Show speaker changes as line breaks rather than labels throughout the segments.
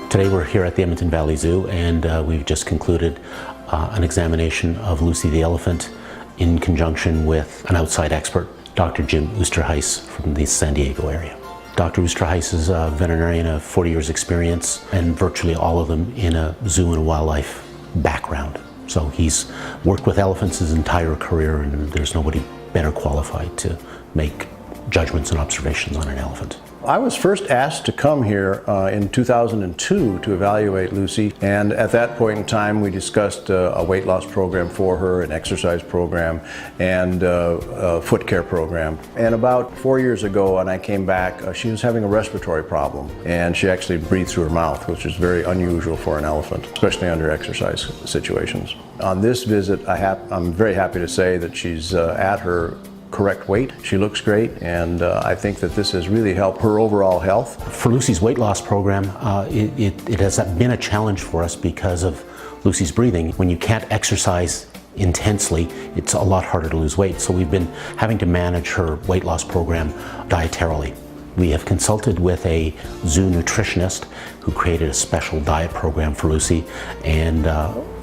Today we're here at the Edmonton Valley Zoo, and we've just concluded an examination of Lucy the elephant in conjunction with an outside expert, Dr. Jim Oosterhuis from the San Diego area. Dr. Oosterhuis is a veterinarian of 40 years experience, and virtually all of them in a zoo and wildlife background. So he's worked with elephants his entire career, and there's nobody better qualified to make judgments and observations on an elephant.
I was first asked to come here in 2002 to evaluate Lucy, and at that point in time we discussed a weight loss program for her, an exercise program, and a foot care program. And about 4 years ago when I came back, she was having a respiratory problem, and she actually breathed through her mouth, which is very unusual for an elephant, especially under exercise situations. On this visit, I'm very happy to say that she's at her correct weight. She looks great, and I think that this has really helped her overall health.
For Lucy's weight loss program, it has been a challenge for us because of Lucy's breathing. When you can't exercise intensely, it's a lot harder to lose weight. So we've been having to manage her weight loss program dietarily. We have consulted with a zoo nutritionist who created a special diet program for Lucy, and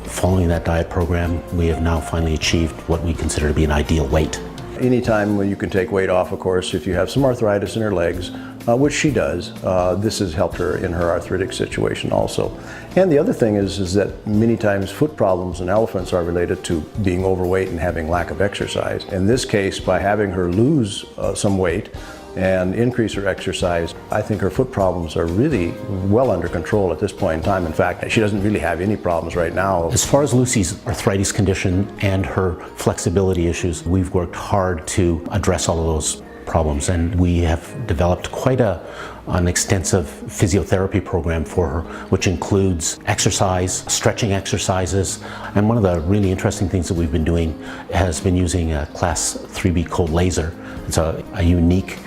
following that diet program, we have now finally achieved what we consider to be an ideal weight.
Anytime when you can take weight off, of course, if you have some arthritis in her legs, which she does, this has helped her in her arthritic situation also. And the other thing is that many times foot problems in elephants are related to being overweight and having lack of exercise. In this case, by having her lose some weight and increase her exercise, I think her foot problems are really well under control at this point in time. In fact, she doesn't really have any problems right now.
As far as Lucy's arthritis condition and her flexibility issues, we've worked hard to address all of those problems, and we have developed quite an extensive physiotherapy program for her, which includes exercise, stretching exercises, and one of the really interesting things that we've been doing has been using a Class 3B cold laser. It's a unique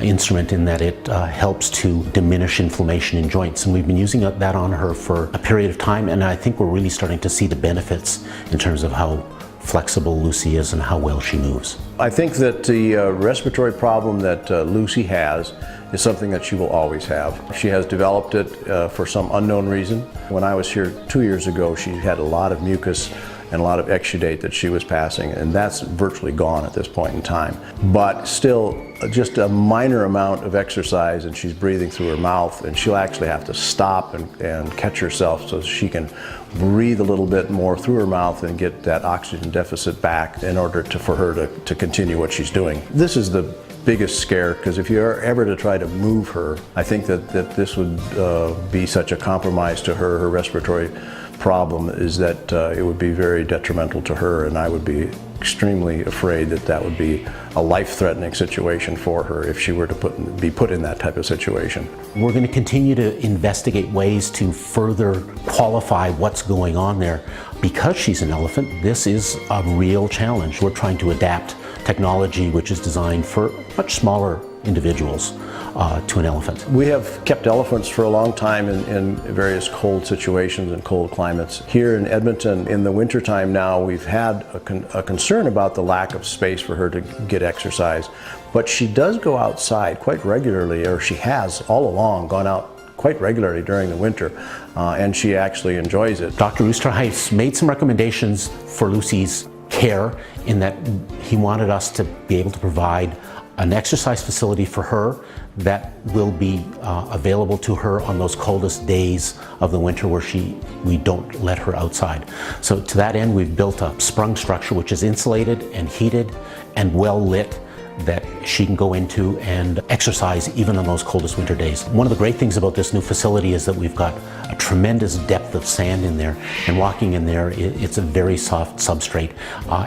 instrument in that it helps to diminish inflammation in joints, and we've been using that on her for a period of time, and I think we're really starting to see the benefits in terms of how flexible Lucy is and how well she moves.
I think that the respiratory problem that Lucy has is something that she will always have. She has developed it for some unknown reason. When I was here 2 years ago, she had a lot of mucus and a lot of exudate that she was passing, and that's virtually gone at this point in time. But still, just a minor amount of exercise and she's breathing through her mouth, and she'll actually have to stop and catch herself so she can breathe a little bit more through her mouth and get that oxygen deficit back in order for her to continue what she's doing. This is the biggest scare, because if you're ever to try to move her, I think that this would be such a compromise to her respiratory problem, is that it would be very detrimental to her, and I would be extremely afraid that that would be a life-threatening situation for her if she were to be put in that type of situation.
We're going to continue to investigate ways to further qualify what's going on there. Because she's an elephant, this is a real challenge. We're trying to adapt technology which is designed for much smaller individuals to an elephant.
We have kept elephants for a long time in various cold situations and cold climates. Here in Edmonton, in the wintertime now, we've had a concern about the lack of space for her to get exercise, but she does go outside quite regularly, or she has all along gone out quite regularly during the winter, and she actually enjoys it.
Dr. Oosterhuis made some recommendations for Lucy's care, in that he wanted us to be able to provide an exercise facility for her that will be available to her on those coldest days of the winter where we don't let her outside. So to that end, we've built a sprung structure which is insulated and heated and well lit, that she can go into and exercise even on those coldest winter days. One of the great things about this new facility is that we've got a tremendous depth of sand in there, and walking in there, it's a very soft substrate,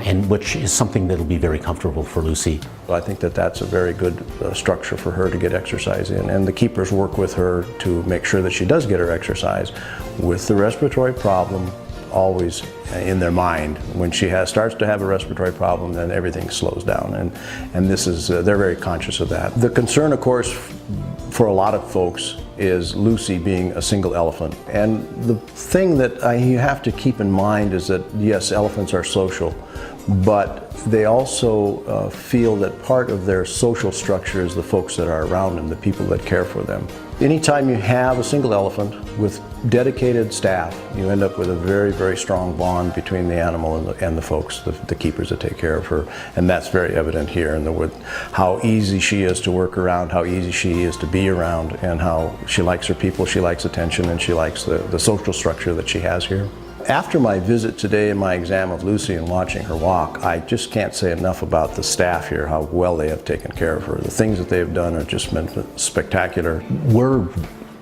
and which is something that'll be very comfortable for Lucy.
I think that that's a very good structure for her to get exercise in, and the keepers work with her to make sure that she does get her exercise. With the respiratory problem always in their mind, when she starts to have a respiratory problem, then everything slows down, and this is they're very conscious of that. The concern, of course, for a lot of folks is Lucy being a single elephant, and the thing that you have to keep in mind is that yes, elephants are social, but they also feel that part of their social structure is the folks that are around them, the people that care for them. Anytime you have a single elephant with dedicated staff, you end up with a very, very strong bond between the animal and the folks, the keepers that take care of her. And that's very evident here in how easy she is to work around, how easy she is to be around, and how she likes her people, she likes attention, and she likes the social structure that she has here. After my visit today and my exam of Lucy and watching her walk, I just can't say enough about the staff here, how well they have taken care of her. The things that they've done have just been spectacular.
We're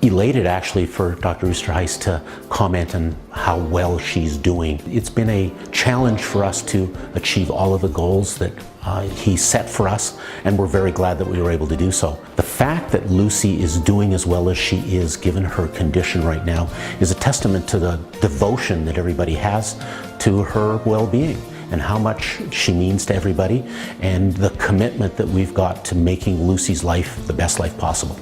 elated actually for Dr. Oosterhuis to comment on how well she's doing. It's been a challenge for us to achieve all of the goals that he set for us, and we're very glad that we were able to do so. The fact that Lucy is doing as well as she is, given her condition right now, is a testament to the devotion that everybody has to her well-being and how much she means to everybody, and the commitment that we've got to making Lucy's life the best life possible.